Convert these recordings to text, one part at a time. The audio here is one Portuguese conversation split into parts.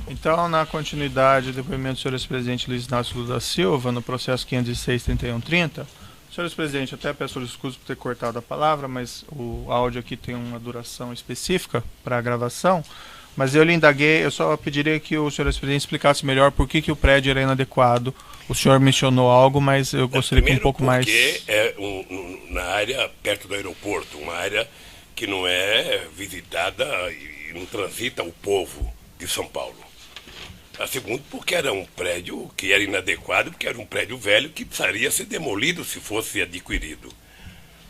Então, na continuidade do depoimento do senhor ex-presidente Luiz Inácio Lula da Silva, no processo 506-3130, senhor ex-presidente, até peço desculpas por ter cortado a palavra, mas o áudio aqui tem uma duração específica para a gravação, mas eu lhe indaguei, eu só pediria que o senhor ex-presidente explicasse melhor por que o prédio era inadequado. O senhor mencionou algo, mas eu gostaria que um pouco mais... Primeiro porque é na área perto do aeroporto, uma área que não é visitada e não transita o povo de São Paulo. A segundo, porque era um prédio que era inadequado, porque era um prédio velho que precisaria ser demolido se fosse adquirido.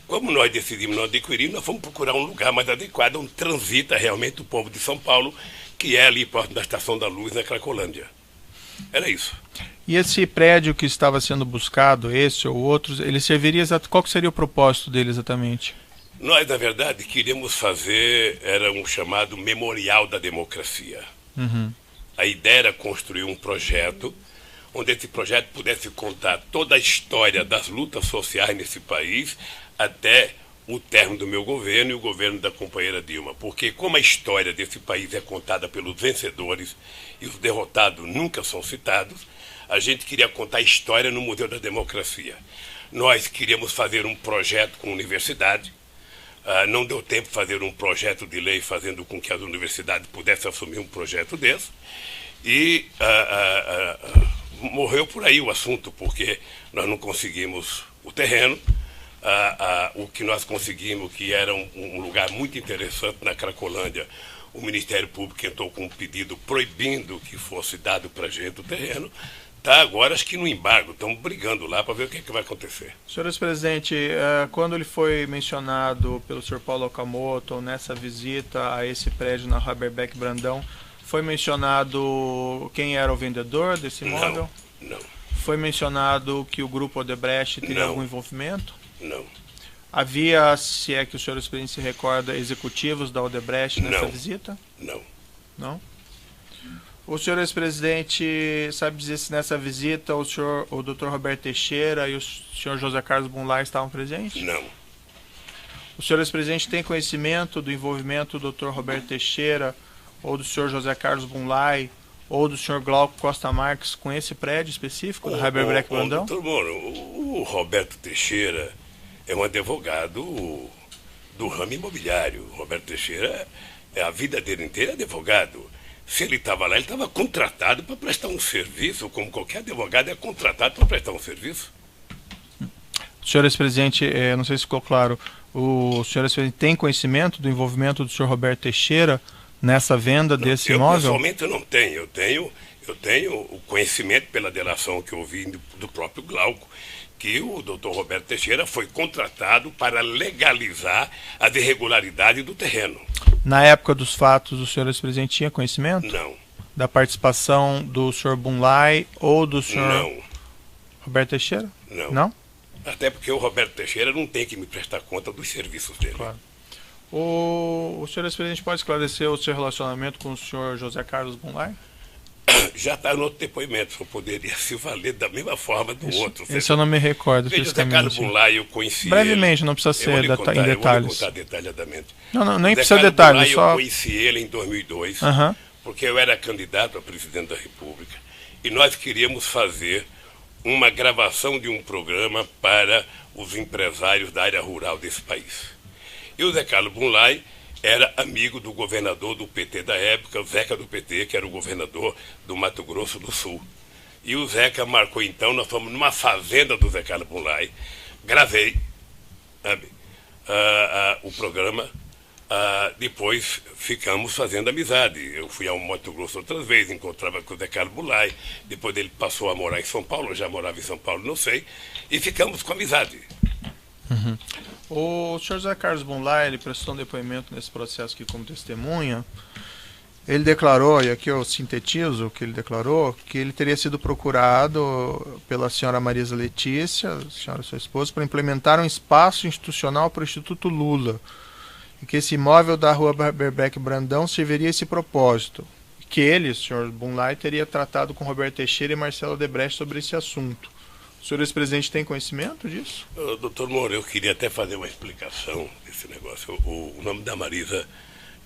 Como nós decidimos não adquirir, nós fomos procurar um lugar mais adequado, onde transita realmente o povo de São Paulo, que é ali perto da Estação da Luz, na Cracolândia. Era isso. E esse prédio que estava sendo buscado, esse ou outros, ele serviria qual que seria o propósito dele exatamente? Nós, na verdade, queríamos fazer, era um chamado Memorial da Democracia. Uhum. A ideia era construir um projeto, onde esse projeto pudesse contar toda a história das lutas sociais nesse país, até o término do meu governo e o governo da companheira Dilma. Porque como a história desse país é contada pelos vencedores e os derrotados nunca são citados, a gente queria contar a história no Museu da Democracia. Nós queríamos fazer um projeto com a universidade. Não deu tempo de fazer um projeto de lei fazendo com que as universidades pudessem assumir um projeto desse. E morreu por aí o assunto, porque nós não conseguimos o terreno. O que nós conseguimos, que era um lugar muito interessante na Cracolândia, o Ministério Público entrou com um pedido proibindo que fosse dado para a gente o terreno. Está agora, acho que no embargo, estamos brigando lá para ver o que vai acontecer. Senhor ex-presidente, quando ele foi mencionado pelo senhor Paulo Okamoto nessa visita a esse prédio na Haberbeck Brandão, foi mencionado quem era o vendedor desse imóvel? Não. Foi mencionado que o grupo Odebrecht teria algum envolvimento? Não. Havia, se é que o senhor ex-presidente se recorda, executivos da Odebrecht nessa visita? Não. Não? O senhor ex-presidente sabe dizer se nessa visita o Dr. Roberto Teixeira e o senhor José Carlos Bunlai estavam presentes? Não. O senhor ex-presidente tem conhecimento do envolvimento do Dr. Roberto Teixeira ou do senhor José Carlos Bunlai ou do senhor Glauco Costa Marques com esse prédio específico da Haberbeck Brandão? Doutor Moro, o Roberto Teixeira é um advogado do ramo imobiliário. O Roberto Teixeira, a vida dele inteira é advogado. Se ele estava lá, ele estava contratado para prestar um serviço, como qualquer advogado é contratado para prestar um serviço. Senhor ex-presidente, não sei se ficou claro, o senhor ex-presidente tem conhecimento do envolvimento do senhor Roberto Teixeira nessa venda desse imóvel? Pessoalmente eu não tenho. Eu tenho o conhecimento pela delação que eu ouvi do próprio Glauco, que o doutor Roberto Teixeira foi contratado para legalizar as irregularidades do terreno. Na época dos fatos, o senhor ex-presidente tinha conhecimento? Não. Da participação do senhor Bunlai ou do senhor Não. Roberto Teixeira? Não. Não? Até porque o Roberto Teixeira não tem que me prestar conta dos serviços dele. Claro. O senhor ex-presidente pode esclarecer o seu relacionamento com o senhor José Carlos Bunlai? Já está no outro depoimento, eu poderia se valer da mesma forma do outro. Isso eu não me recordo. Veja, José Carlos Bunlai, eu conheci brevemente, ele. não precisa ser em Eu vou lhe detalhes. contar detalhadamente. Não, nem José precisa Carlos detalhes. Bunlai, Só... Eu conheci ele em 2002, porque eu era candidato a presidente da República, e nós queríamos fazer uma gravação de um programa para os empresários da área rural desse país. E o José Carlos Bunlai era amigo do governador do PT da época, o Zeca do PT, que era o governador do Mato Grosso do Sul. E o Zeca marcou então, nós fomos numa fazenda do Zé Carlos Bunlai, gravei, sabe, o programa, depois ficamos fazendo amizade. Eu fui ao Mato Grosso outras vezes, encontrava com o Zé Carlos Bunlai, depois ele passou a morar em São Paulo, eu já morava em São Paulo, não sei, e ficamos com amizade. O senhor José Carlos Bunlai, ele prestou um depoimento nesse processo aqui como testemunha. Ele declarou, e aqui eu sintetizo o que ele declarou, que ele teria sido procurado pela senhora Marisa Letícia, a senhora sua esposa, para implementar um espaço institucional para o Instituto Lula, e que esse imóvel da rua Haberbeck Brandão serviria a esse propósito. E que ele, o senhor Bunlai, teria tratado com Roberto Teixeira e Marcelo Odebrecht sobre esse assunto. O senhor ex-presidente tem conhecimento disso? Doutor Moura, eu queria até fazer uma explicação desse negócio. O nome da Marisa,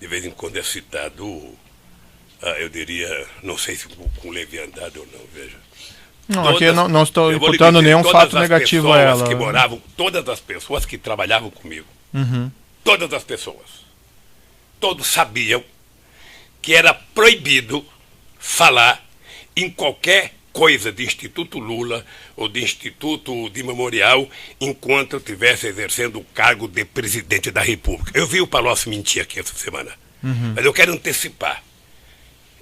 de vez em quando, é citado eu diria, não sei se com leviandade ou não, veja. Não, aqui eu não estou imputando nenhum fato negativo a ela. Que moravam, todas as pessoas que trabalhavam comigo, todas as pessoas, todos sabiam que era proibido falar em qualquer coisa de Instituto Lula ou de Instituto de Memorial enquanto eu estivesse exercendo o cargo de presidente da República. Eu vi o Palocci mentir aqui essa semana, mas eu quero antecipar.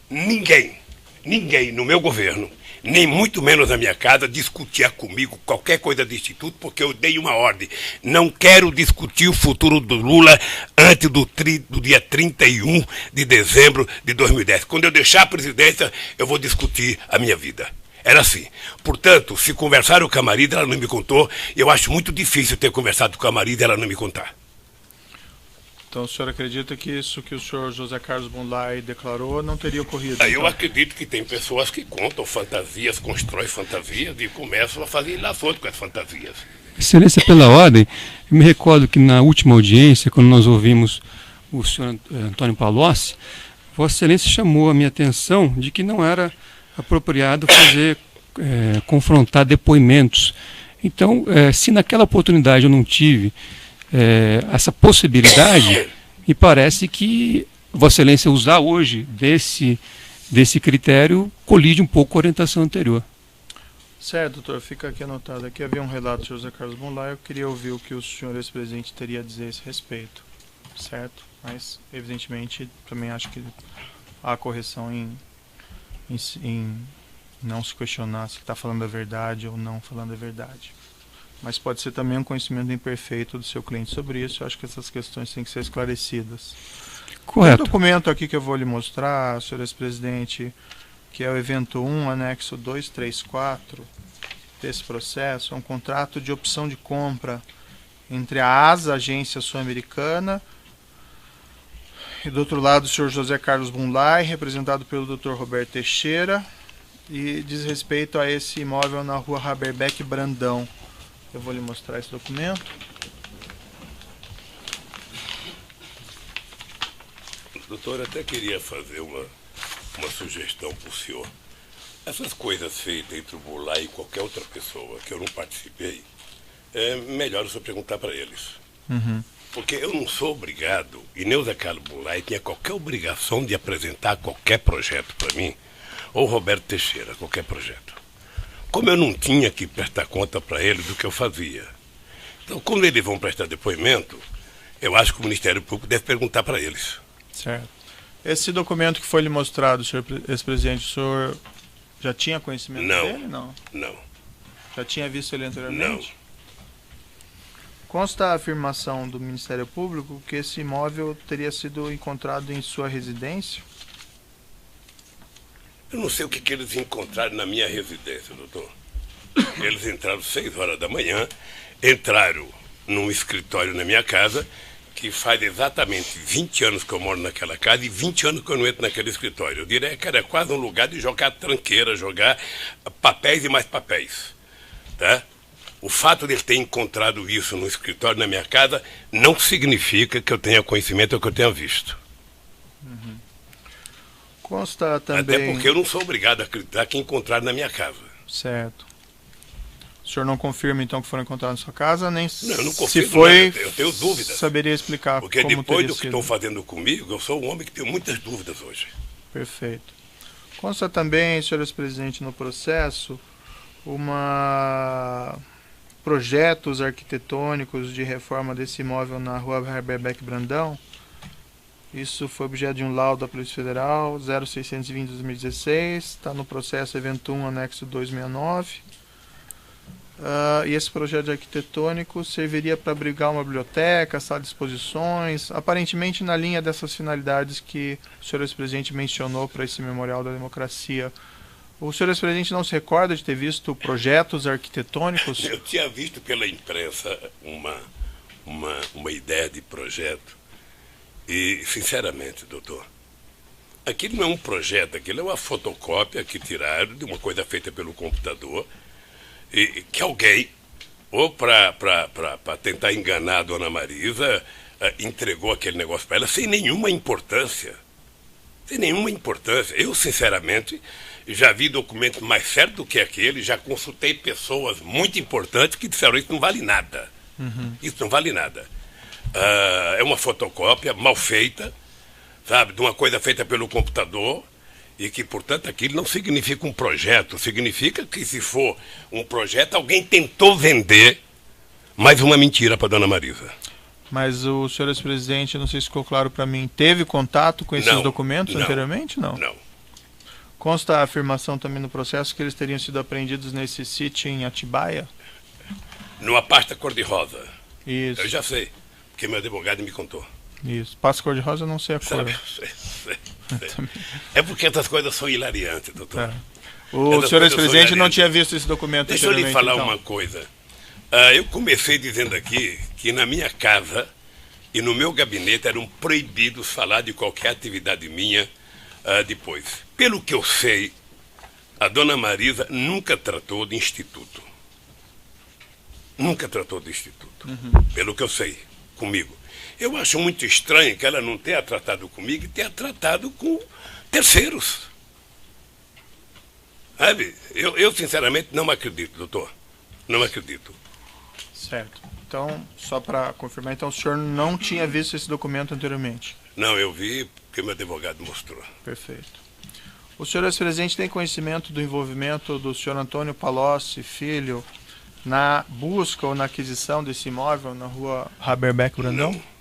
Ninguém no meu governo, nem muito menos na minha casa, discutia comigo qualquer coisa de Instituto, porque eu dei uma ordem. Não quero discutir o futuro do Lula antes do dia 31 de dezembro de 2010. Quando eu deixar a presidência, eu vou discutir a minha vida. Era assim. Portanto, se conversaram com a Marida, ela não me contou. Eu acho muito difícil ter conversado com a Marida e ela não me contar. Então o senhor acredita que isso que o senhor José Carlos Goulart declarou não teria ocorrido? Eu acredito que tem pessoas que contam fantasias, constroem fantasias e começam a fazer ilações com as fantasias. Excelência, pela ordem, eu me recordo que na última audiência, quando nós ouvimos o senhor Antônio Palocci, Vossa Excelência chamou a minha atenção de que não era apropriado fazer, confrontar depoimentos. Então, se naquela oportunidade eu não tive essa possibilidade, me parece que Vossa Excelência usar hoje desse critério colide um pouco com a orientação anterior. Certo, doutor, fica aqui anotado. Aqui havia um relato de José Carlos Goulart, eu queria ouvir o que o senhor ex-presidente teria a dizer a esse respeito, certo? Mas, evidentemente, também acho que há correção em não se questionar se está falando a verdade ou não falando a verdade. Mas pode ser também um conhecimento imperfeito do seu cliente sobre isso. Eu acho que essas questões têm que ser esclarecidas. Correto. Tem um documento aqui que eu vou lhe mostrar, senhor ex-presidente, que é o evento 1, anexo 234 desse processo. É um contrato de opção de compra entre a ASA, Agência Sul-Americana, e do outro lado o senhor José Carlos Goulart, representado pelo Dr. Roberto Teixeira, e diz respeito a esse imóvel na rua Haberbeck Brandão. Eu vou lhe mostrar esse documento. Doutor, até queria fazer uma sugestão para o senhor. Essas coisas feitas entre o Goulart e qualquer outra pessoa que eu não participei, é melhor o senhor perguntar para eles. Porque eu não sou obrigado, e nem o Zé Carlos Goulart tinha qualquer obrigação de apresentar qualquer projeto para mim, ou Roberto Teixeira, qualquer projeto. Como eu não tinha que prestar conta para ele do que eu fazia. Então, quando eles vão prestar depoimento, eu acho que o Ministério Público deve perguntar para eles. Certo. Esse documento que foi lhe mostrado, senhor ex-presidente, o senhor já tinha conhecimento dele? Não. Não. Já tinha visto ele anteriormente? Não. Consta a afirmação do Ministério Público que esse imóvel teria sido encontrado em sua residência? Eu não sei o que eles encontraram na minha residência, doutor. Eles entraram 6 horas da manhã, entraram num escritório na minha casa, que faz exatamente 20 anos que eu moro naquela casa e 20 anos que eu não entro naquele escritório. Eu diria que era quase um lugar de jogar tranqueira, jogar papéis e mais papéis. Tá? O fato de ele ter encontrado isso no escritório na minha casa não significa que eu tenha conhecimento ou que eu tenha visto. Consta também... Até porque eu não sou obrigado a acreditar que encontraram na minha casa. Certo. O senhor não confirma, então, que foram encontrados na sua casa? Nem não, eu não confirmo, se foi, eu tenho dúvidas. Saberia explicar porque como depois do que sido. estão fazendo comigo, eu sou um homem que tem muitas dúvidas hoje. Perfeito. Consta também, senhor ex-presidente, no processo, projetos arquitetônicos de reforma desse imóvel na rua Haberbeck Brandão. Isso foi objeto de um laudo da Polícia Federal 0620 de 2016, está no processo evento 1, anexo 269. E esse projeto arquitetônico serviria para abrigar uma biblioteca, sala de exposições, aparentemente na linha dessas finalidades que o senhor ex-presidente mencionou para esse Memorial da Democracia. O senhor ex-presidente não se recorda de ter visto projetos arquitetônicos? Eu tinha visto pela imprensa uma ideia de projeto. E, sinceramente, doutor, aquilo não é um projeto, aquilo é uma fotocópia que tiraram de uma coisa feita pelo computador, e que alguém, ou para tentar enganar a dona Marisa, entregou aquele negócio para ela sem nenhuma importância. Sem nenhuma importância. Eu, sinceramente, já vi documento mais certo do que aquele, já consultei pessoas muito importantes que disseram isso não vale nada. Isso não vale nada. É uma fotocópia mal feita, sabe, de uma coisa feita pelo computador, e que, portanto, aquilo não significa um projeto, significa que, se for um projeto, alguém tentou vender mais uma mentira para Dona Marisa. Mas o senhor ex-presidente, não sei se ficou claro para mim, teve contato com esses documentos anteriormente? Não. Consta a afirmação também no processo que eles teriam sido apreendidos nesse sítio em Atibaia? Numa pasta cor-de-rosa. Isso. Eu já sei, porque meu advogado me contou. Isso. Pasta cor-de-rosa eu não sei a cor. Sei. É porque essas coisas são hilariantes, doutor. O senhor ex-presidente não tinha visto esse documento anteriormente. Deixa eu lhe falar então. uma coisa. Eu comecei dizendo aqui que na minha casa e no meu gabinete eram proibidos falar de qualquer atividade minha depois. Pelo que eu sei, a Dona Marisa nunca tratou de instituto. Nunca tratou de instituto. Pelo que eu sei, comigo. Eu acho muito estranho que ela não tenha tratado comigo e tenha tratado com terceiros. Sabe? Eu sinceramente não acredito, doutor. Não acredito. Certo. Então, só para confirmar, então o senhor não tinha visto esse documento anteriormente? Não, eu vi porque meu advogado mostrou. Perfeito. O senhor ex-presidente tem conhecimento do envolvimento do senhor Antônio Palocci, filho, na busca ou na aquisição desse imóvel na rua Haberbeck Brandão? Não.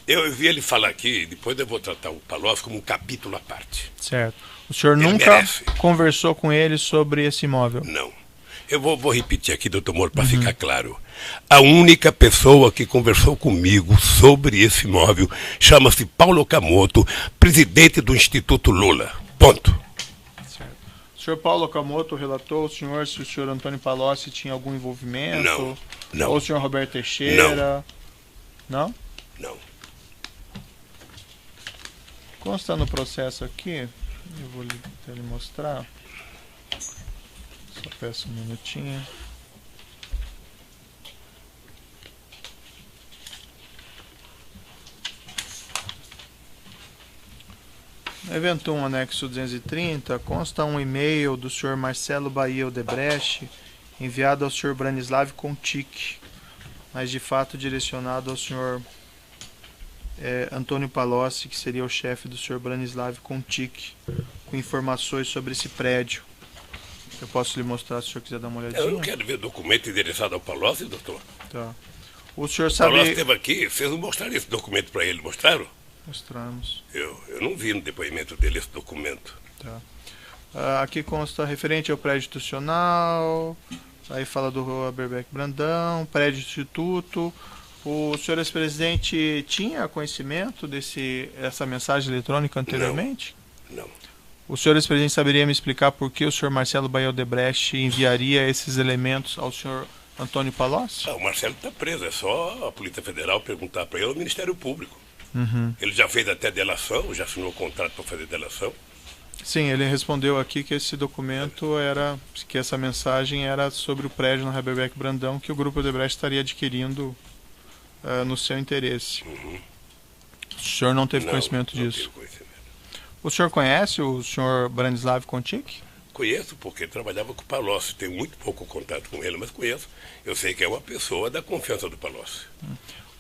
Eu vi ele falar aqui, depois eu vou tratar o Palocci como um capítulo à parte. Certo. O senhor nunca conversou com ele sobre esse imóvel? Não. Eu vou repetir aqui, doutor Moro, para ficar claro. A única pessoa que conversou comigo sobre esse imóvel chama-se Paulo Okamoto, presidente do Instituto Lula. Ponto. Certo. O senhor Paulo Okamoto relatou ao senhor se o senhor Antônio Palocci tinha algum envolvimento? Não. Ou o senhor Roberto Teixeira? Não? Não. Consta no processo aqui, eu vou lhe mostrar. Só peço um minutinho. No evento 1, anexo 230, consta um e-mail do senhor Marcelo Bahia Odebrecht, enviado ao senhor Branislav Contic, mas de fato direcionado ao senhor Antônio Palocci, que seria o chefe do senhor Branislav Contic, com informações sobre esse prédio. Eu posso lhe mostrar se o senhor quiser dar uma olhadinha? Eu não quero ver documento endereçado ao Palocci, doutor. Tá. O senhor sabe... O Palocci esteve aqui, vocês não mostraram esse documento para ele, mostraram? Mostramos. Eu não vi no depoimento dele esse documento. Tá. Aqui consta referente ao prédio institucional, aí fala do Rua Haberbeck Brandão, prédio instituto. O senhor ex-presidente tinha conhecimento dessa mensagem eletrônica anteriormente? Não. O senhor ex-presidente saberia me explicar por que o senhor Marcelo Bahia Odebrecht enviaria esses elementos ao senhor Antônio Palocci? O Marcelo está preso, é só a Polícia Federal perguntar para ele ou o Ministério Público. Ele já fez até delação, já assinou o contrato para fazer delação. Sim, ele respondeu aqui que esse documento que essa mensagem era sobre o prédio no Haberbeck Brandão que o Grupo Odebrecht estaria adquirindo no seu interesse. O senhor não teve conhecimento disso? Não tive conhecimento. O senhor conhece o senhor Branislav Contic? Conheço, porque ele trabalhava com o Palocci. Tenho muito pouco contato com ele, mas conheço. Eu sei que é uma pessoa da confiança do Palocci.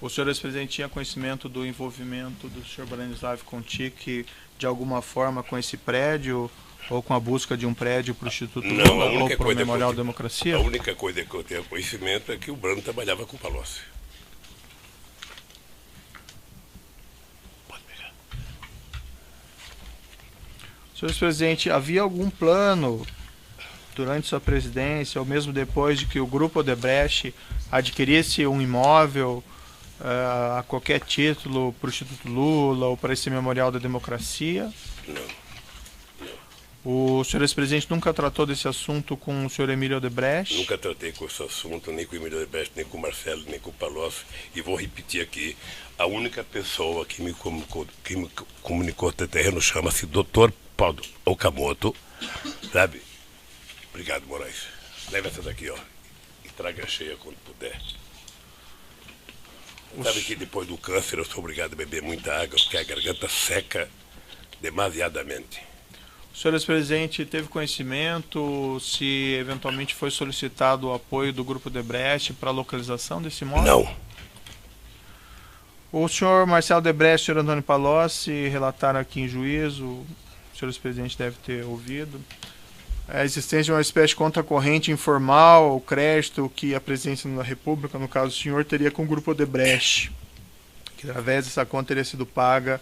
O senhor ex-presidente tinha conhecimento do envolvimento do senhor Branislav Contic de alguma forma com esse prédio ou com a busca de um prédio para o Instituto Lula ou para o Memorial Democracia? A única coisa que eu tenho conhecimento é que o Brano trabalhava com o Palocci. Pode pegar. Senhor ex-presidente, havia algum plano durante sua presidência ou mesmo depois de que o Grupo Odebrecht adquirisse um imóvel a qualquer título para o Instituto Lula ou para esse Memorial da Democracia? Não. O senhor ex-presidente nunca tratou desse assunto com o senhor Emílio Odebrecht? Nunca tratei com esse assunto, nem com o Emílio Odebrecht, nem com o Marcelo, nem com o Palocci. E vou repetir aqui, a única pessoa que me comunicou até terreno chama-se Dr. Paulo Okamoto, sabe? Obrigado, Moraes. Leva essa daqui, ó, e traga cheia quando puder. Sabe que depois do câncer eu sou obrigado a beber muita água, porque a garganta seca, demasiadamente. O senhor ex-presidente teve conhecimento se eventualmente foi solicitado o apoio do Grupo Odebrecht para a localização desse imóvel? Não. O senhor Marcelo Odebrecht e o senhor Antônio Palocci relataram aqui em juízo, o senhor ex-presidente deve ter ouvido, a existência de uma espécie de conta corrente informal, o crédito que a presidência da República, no caso do senhor, teria com o Grupo Odebrecht, que através dessa conta teria sido paga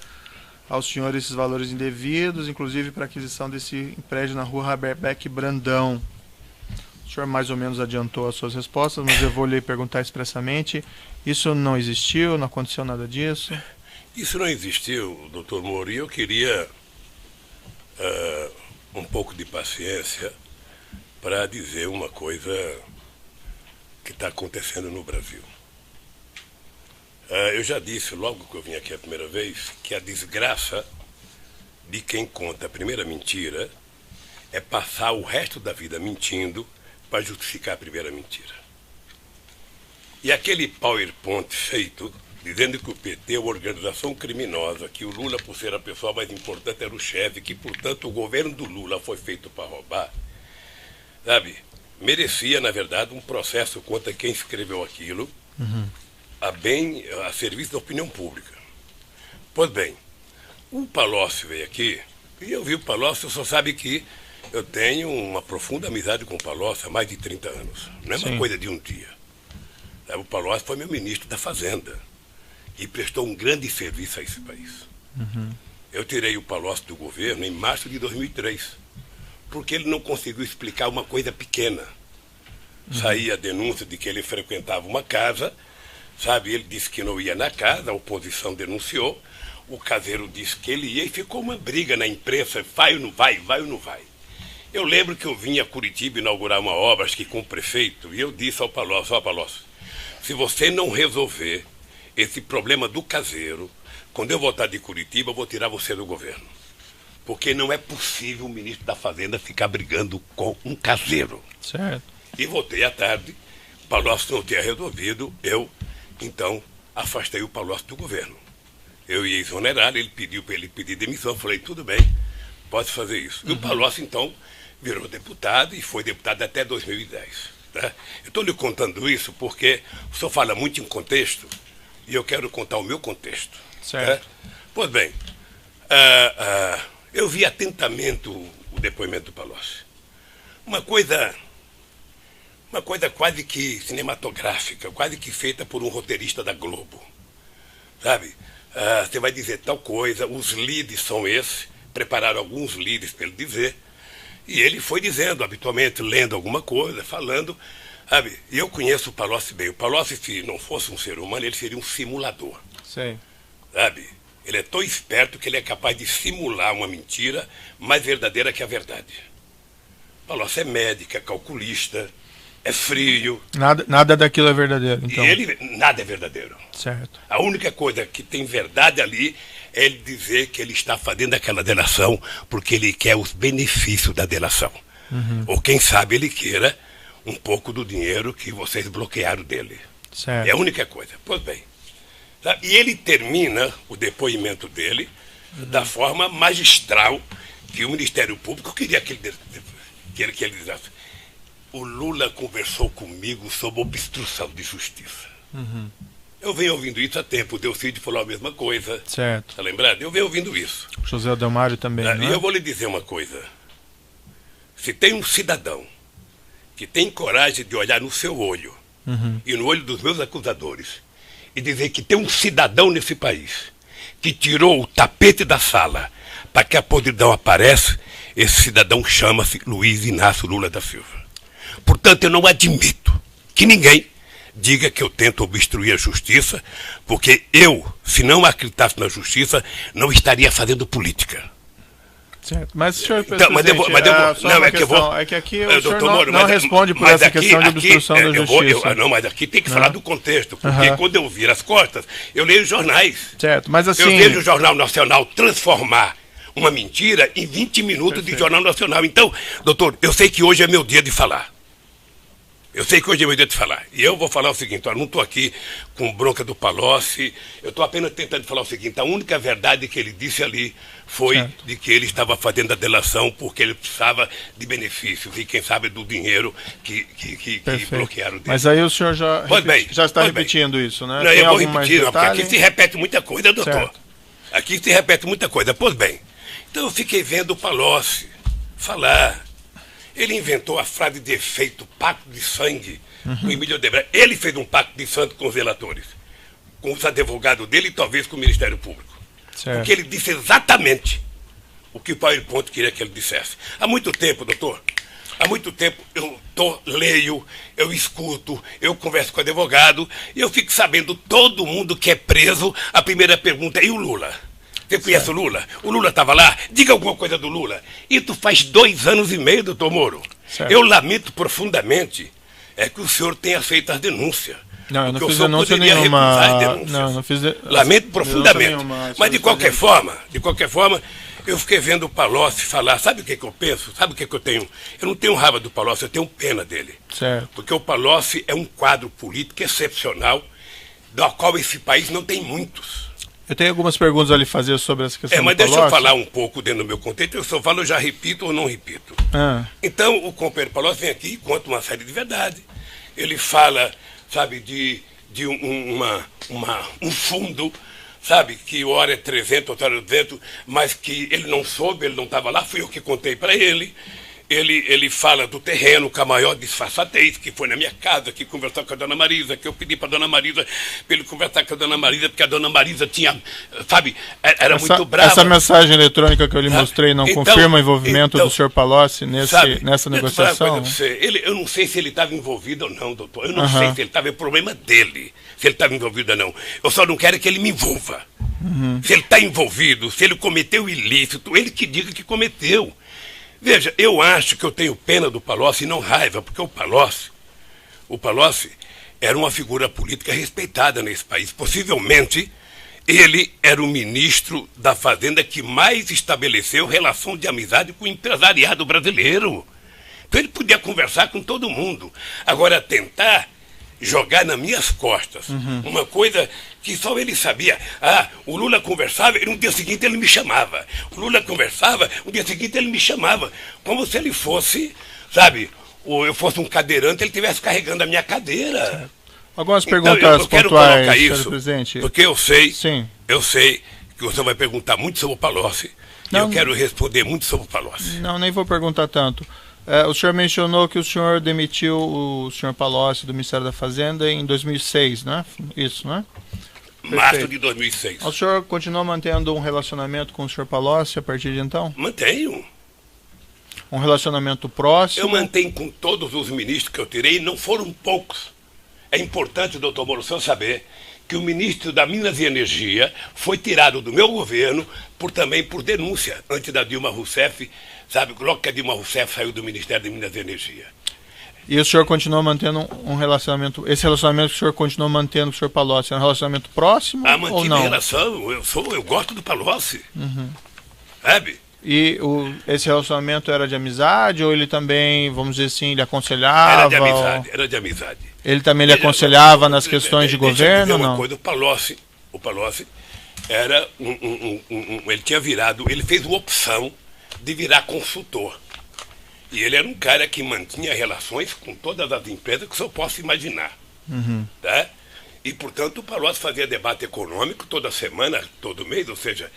aos senhores esses valores indevidos, inclusive para a aquisição desse prédio na rua Haberbeck Brandão. O senhor mais ou menos adiantou as suas respostas, mas eu vou lhe perguntar expressamente. Isso não existiu, não aconteceu nada disso? Isso não existiu, doutor Moro, e eu queria um pouco de paciência para dizer uma coisa que está acontecendo no Brasil. Eu já disse, logo que eu vim aqui a primeira vez, que a desgraça de quem conta a primeira mentira é passar o resto da vida mentindo para justificar a primeira mentira. E aquele PowerPoint feito, dizendo que o PT é uma organização criminosa, que o Lula, por ser a pessoa mais importante, era o chefe, que, portanto, o governo do Lula foi feito para roubar, sabe, merecia, na verdade, um processo contra quem escreveu aquilo, a serviço da opinião pública. Pois bem, o Palocci veio aqui, e eu vi o Palocci, só sabe que eu tenho uma profunda amizade com o Palocci há mais de 30 anos. Não é uma coisa de um dia. O Palocci foi meu ministro da Fazenda e prestou um grande serviço a esse país. Eu tirei o Palocci do governo em março de 2003, porque ele não conseguiu explicar uma coisa pequena. Saía a denúncia de que ele frequentava uma casa, sabe, ele disse que não ia na casa, a oposição denunciou, o caseiro disse que ele ia e ficou uma briga na imprensa, vai ou não vai, vai ou não vai. Eu lembro que eu vim a Curitiba inaugurar uma obra, acho que com o prefeito, e eu disse ao Palocci, ó Palocci, se você não resolver esse problema do caseiro, quando eu voltar de Curitiba, eu vou tirar você do governo. Porque não é possível o ministro da Fazenda ficar brigando com um caseiro. Certo. E voltei à tarde, o Palocci não tinha resolvido, eu, então, afastei o Palocci do governo. Eu ia exonerar, ele pediu para ele pedir demissão, eu falei, tudo bem, pode fazer isso. E o Palocci, então, virou deputado e foi deputado até 2010. Tá? Eu estou lhe contando isso porque o senhor fala muito em contexto e eu quero contar o meu contexto. Certo. Tá? Pois bem, eu vi atentamente o depoimento do Palocci. Uma coisa quase que cinematográfica, quase que feita por um roteirista da Globo. Sabe? Você vai dizer tal coisa, os leads são esses, prepararam alguns leads para ele dizer, e ele foi dizendo, habitualmente, lendo alguma coisa, falando, sabe? E eu conheço o Palocci bem. O Palocci, se não fosse um ser humano, ele seria um simulador. Sei. Sabe? Ele é tão esperto que ele é capaz de simular uma mentira mais verdadeira que a verdade. O Palocci é médico, é calculista, é frio. Nada daquilo é verdadeiro, então. E nada é verdadeiro. Certo. A única coisa que tem verdade ali é ele dizer que ele está fazendo aquela delação porque ele quer os benefícios da delação. Ou quem sabe ele queira um pouco do dinheiro que vocês bloquearam dele. Certo. É a única coisa. Pois bem. Tá? E ele termina o depoimento dele da forma magistral que o Ministério Público queria que ele dissesse. O Lula conversou comigo sobre obstrução de justiça. Eu venho ouvindo isso há tempo. O Delcídio falou a mesma coisa. Certo. Está lembrado? Eu venho ouvindo isso. José Delmário também, E não é? eu vou lhe dizer uma coisa. Se tem um cidadão que tem coragem de olhar no seu olho e no olho dos meus acusadores e dizer que tem um cidadão nesse país que tirou o tapete da sala para que a podridão apareça, esse cidadão chama-se Luiz Inácio Lula da Silva. Portanto, eu não admito que ninguém diga que eu tento obstruir a justiça, porque eu, se não acreditasse na justiça, não estaria fazendo política. Certo. Mas, senhor Então, é que aqui o senhor não responde por essa questão de obstrução da justiça. Não, mas aqui tem que falar do contexto, porque quando eu viro as costas, eu leio jornais. Certo, mas assim... Eu vejo o Jornal Nacional transformar uma mentira em 20 minutos de Jornal Nacional. Então, doutor, eu sei que hoje é meu dia de falar. Eu sei que hoje é meu dia de falar. E eu vou falar o seguinte, eu não estou aqui com bronca do Palocci, eu estou apenas tentando falar o seguinte, a única verdade que ele disse ali foi certo. De que ele estava fazendo a delação porque ele precisava de benefícios e, quem sabe, do dinheiro que bloquearam dele. Mas aí o senhor já está repetindo isso, né? Não, eu vou repetir, não, porque aqui se repete muita coisa, doutor. Certo. Aqui se repete muita coisa. Pois bem, então eu fiquei vendo o Palocci falar. Ele inventou a frase de efeito, pacto de sangue, com Emílio Odebrecht. Ele fez um pacto de sangue com os relatores, com os advogados dele e talvez com o Ministério Público. Certo. Porque ele disse exatamente o que o PowerPoint queria que ele dissesse. Há muito tempo, doutor, há muito tempo eu leio, eu escuto, eu converso com o advogado e eu fico sabendo todo mundo que é preso. A primeira pergunta é: e o Lula? Você conhece o Lula? O Lula estava lá? Diga alguma coisa do Lula. Isso faz 2 anos e meio, doutor Moro. Certo. Eu lamento profundamente que o senhor tenha feito as denúncias. Não, eu não fiz denúncia nenhuma. Não fiz lamento profundamente. Mas de qualquer forma, eu fiquei vendo o Palocci falar. Sabe o que eu penso? Sabe o que eu tenho? Eu não tenho raiva do Palocci, eu tenho pena dele. Certo. Porque o Palocci é um quadro político excepcional, do qual esse país não tem muitos. Eu tenho algumas perguntas a lhe fazer sobre essa questão. Mas deixa eu falar um pouco dentro do meu contexto. Eu só falo, eu já repito ou não repito. Então, o companheiro Palocci vem aqui e conta uma série de verdades. Ele fala, sabe, de um fundo, sabe, que hora é 300, outra hora é 200, mas que ele não soube, ele não estava lá, fui eu que contei para ele. Ele fala do terreno com a maior disfarçatez, que foi na minha casa, que conversou com a dona Marisa, que eu pedi para a dona Marisa, para ele conversar com a dona Marisa, porque a dona Marisa tinha, sabe, era muito brava. Essa mensagem eletrônica que eu lhe mostrei não confirma o envolvimento do senhor Palocci nessa negociação? Eu não sei se ele estava envolvido ou não, doutor. Eu não sei se ele estava, é problema dele, se ele estava envolvido ou não. Eu só não quero que ele me envolva. Se ele está envolvido, se ele cometeu ilícito, ele que diga que cometeu. Veja, eu acho que eu tenho pena do Palocci e não raiva, porque o Palocci era uma figura política respeitada nesse país. Possivelmente, ele era o ministro da Fazenda que mais estabeleceu relação de amizade com o empresariado brasileiro. Então ele podia conversar com todo mundo. Agora, tentar jogar nas minhas costas uma coisa que só ele sabia. O Lula conversava e no dia seguinte ele me chamava. O Lula conversava, no dia seguinte ele me chamava. Como se ele fosse, sabe, ou eu fosse um cadeirante, ele estivesse carregando a minha cadeira. Certo. Algumas perguntas pontuais, senhor presidente. Porque eu sei que você vai perguntar muito sobre o Palocci. E eu quero responder muito sobre o Palocci. Não, nem vou perguntar tanto. O senhor mencionou que o senhor demitiu o senhor Palocci do Ministério da Fazenda em 2006, né? Isso, né? Março de 2006. O senhor continua mantendo um relacionamento com o senhor Palocci a partir de então? Mantenho. Um relacionamento próximo? Eu mantenho com todos os ministros que eu tirei, e não foram poucos. É importante, doutor Moro, o senhor saber que o ministro da Minas e Energia foi tirado do meu governo também por denúncia, antes da Dilma Rousseff, sabe, logo que a Dilma Rousseff saiu do Ministério de Minas e Energia. E o senhor continua mantendo um relacionamento, esse relacionamento que o senhor continua mantendo com o senhor Palocci, é um relacionamento próximo ou não? Relação, eu gosto do Palocci, sabe? E esse relacionamento era de amizade ou ele também, vamos dizer assim, lhe aconselhava? Era de amizade. Ele também lhe aconselhava nas questões de governo ou não? Coisa, o Palocci era ele fez uma opção de virar consultor. E ele era um cara que mantinha relações com todas as empresas que o senhor possa imaginar. Tá? E, portanto, o Palocci fazia debate econômico toda semana, todo mês, ou seja,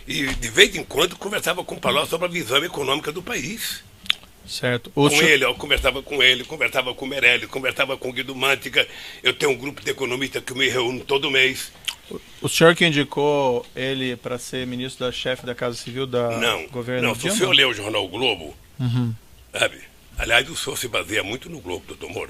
e de vez em quando conversava com o Palocci sobre a visão econômica do país. Certo. Eu conversava com ele, conversava com o Meirelles, conversava com o Guido Mantega. Eu tenho um grupo de economistas que eu me reúno todo mês. O senhor que indicou ele para ser ministro da chefe da Casa Civil da governo? Não, se o senhor lê o jornal o Globo, sabe? Aliás, o senhor se baseia muito no Globo, doutor Moro.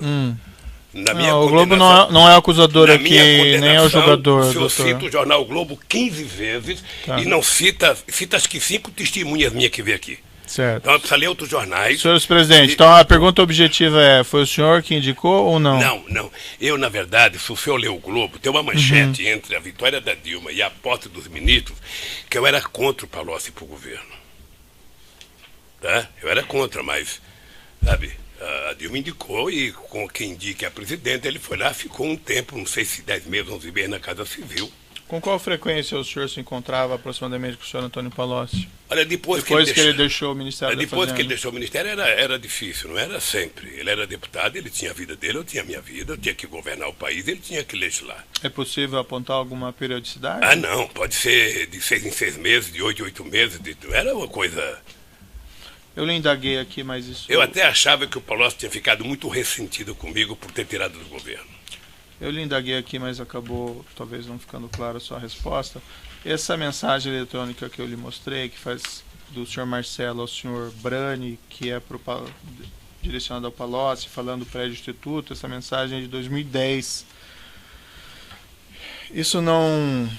O Globo não é acusador aqui, nem é o jogador. O senhor cita o jornal o Globo 15 vezes e não cita acho que 5 testemunhas minhas que veio aqui. Certo. Então, precisa ler outros jornais. Senhores presidente, então a pergunta objetiva é, foi o senhor que indicou ou não? Não. Eu, na verdade, se o senhor ler o Globo, tem uma manchete entre a vitória da Dilma e a posse dos ministros, que eu era contra o Palocci para o governo. Tá? Eu era contra, mas, sabe, a Dilma indicou e com quem indica a presidente, ele foi lá, ficou um tempo, não sei se 10 meses, 11 meses na Casa Civil. Com qual frequência o senhor se encontrava aproximadamente com o senhor Antônio Palocci? Olha, depois que ele deixou o Ministério da Fazenda. Depois que ele deixou o Ministério era difícil, não era sempre. Ele era deputado, ele tinha a vida dele, eu tinha a minha vida, eu tinha que governar o país, ele tinha que legislar. É possível apontar alguma periodicidade? Ah, não, pode ser de 6 em 6 meses, de 8 em 8 meses, era uma coisa... Eu lhe indaguei aqui, mas isso... Eu até achava que o Palocci tinha ficado muito ressentido comigo por ter tirado do governo. Eu lhe indaguei aqui, mas acabou talvez não ficando clara a sua resposta. Essa mensagem eletrônica que eu lhe mostrei, que faz do senhor Marcelo ao senhor Brani, que é direcionada ao Palocci, falando do prédio instituto, essa mensagem é de 2010. Isso não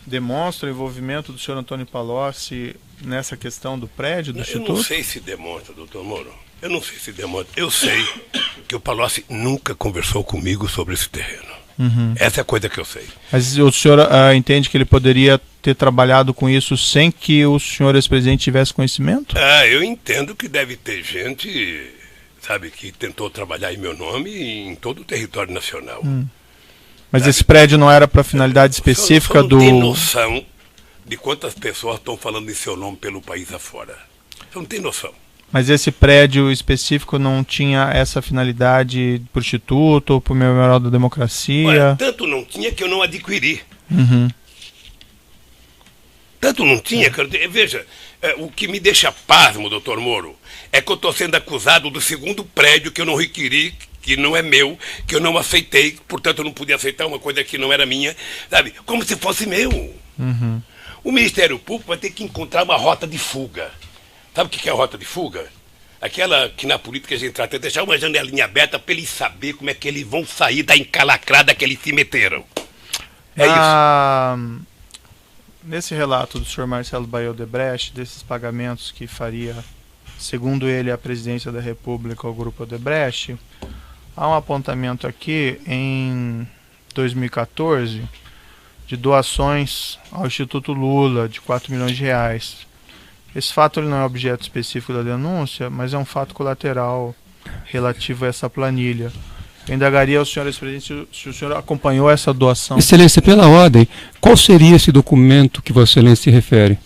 demonstra o envolvimento do senhor Antônio Palocci nessa questão do prédio do instituto? Eu não sei se demonstra, doutor Moro. Eu não sei se demonstra. Eu sei que o Palocci nunca conversou comigo sobre esse terreno. Uhum. Essa é a coisa que eu sei. Mas o senhor entende que ele poderia ter trabalhado com isso sem que o senhor ex-presidente tivesse conhecimento? Eu entendo que deve ter gente, sabe, que tentou trabalhar em meu nome em todo o território nacional. Mas esse prédio não era para finalidade específica do... Você não tem noção de quantas pessoas estão falando em seu nome pelo país afora. Você não tem noção. Mas esse prédio específico não tinha essa finalidade para o Instituto ou para o Memorial da Democracia? Olha, tanto não tinha que eu não adquiri. Uhum. Tanto não tinha que eu... Veja, o que me deixa pasmo, doutor Moro, é que eu estou sendo acusado do segundo prédio que eu não requeri, que não é meu, que eu não aceitei, portanto eu não podia aceitar uma coisa que não era minha, sabe? Como se fosse meu. Uhum. O Ministério Público vai ter que encontrar uma rota de fuga. Sabe o que é a rota de fuga? Aquela que na política a gente trata de deixar uma janelinha aberta para eles saberem como é que eles vão sair da encalacrada que eles se meteram. É isso. Nesse relato do senhor Marcelo Baio Odebrecht, desses pagamentos que faria, segundo ele, a presidência da República ao Grupo Odebrecht, há um apontamento aqui em 2014 de doações ao Instituto Lula de 4 milhões de reais. Esse fato ele não é objeto específico da denúncia, mas é um fato colateral relativo a essa planilha. Eu indagaria ao senhor ex-presidente se o senhor acompanhou essa doação. Excelência, pela ordem, qual seria esse documento que Vossa Excelência se refere?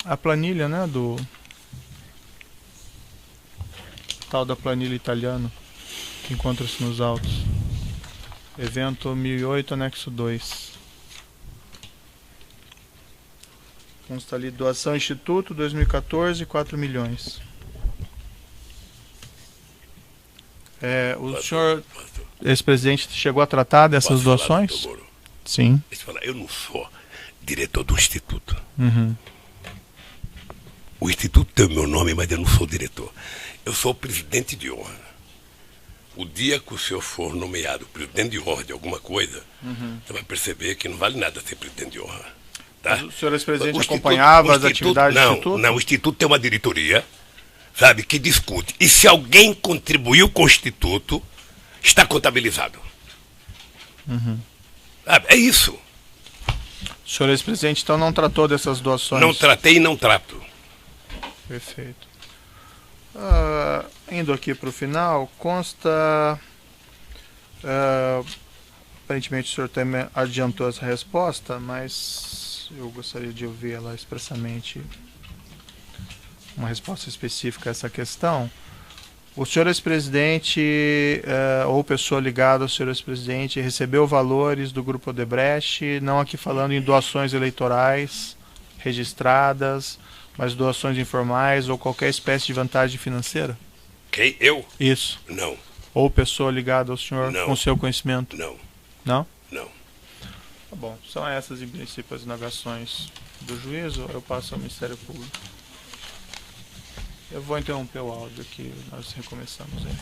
A planilha, né, do tal da planilha italiana, que encontra-se nos autos. Evento 1008, anexo 2. Consta ali, doação Instituto, 2014, 4 milhões. O senhor, ex-presidente, chegou a tratar dessas doações? Sim. Eu não sou diretor do Instituto. Uhum. O Instituto tem o meu nome, mas eu não sou diretor. Eu sou o presidente de honra. O dia que o senhor for nomeado presidente de honra de alguma coisa, você vai perceber que não vale nada ser presidente de honra. Tá? O senhor ex-presidente acompanhava as atividades do Instituto? Não, o Instituto tem uma diretoria, sabe, que discute. E se alguém contribuiu com o Instituto, está contabilizado. Uhum. Sabe, é isso. O senhor ex-presidente, então, não tratou dessas doações? Não tratei e não trato. Perfeito. Indo aqui para o final, consta... aparentemente o senhor também adiantou essa resposta, mas eu gostaria de ouvir ela expressamente, uma resposta específica a essa questão. O senhor ex-presidente ou pessoa ligada ao senhor ex-presidente recebeu valores do Grupo Odebrecht, não aqui falando em doações eleitorais registradas, mas doações informais ou qualquer espécie de vantagem financeira? Quem? Eu? Isso. Não. Ou pessoa ligada ao senhor com seu conhecimento? Não. Não? Não. Tá bom. São essas, em princípio, as indagações do juízo. Eu passo ao Ministério Público. Eu vou interromper o áudio aqui, nós recomeçamos aí.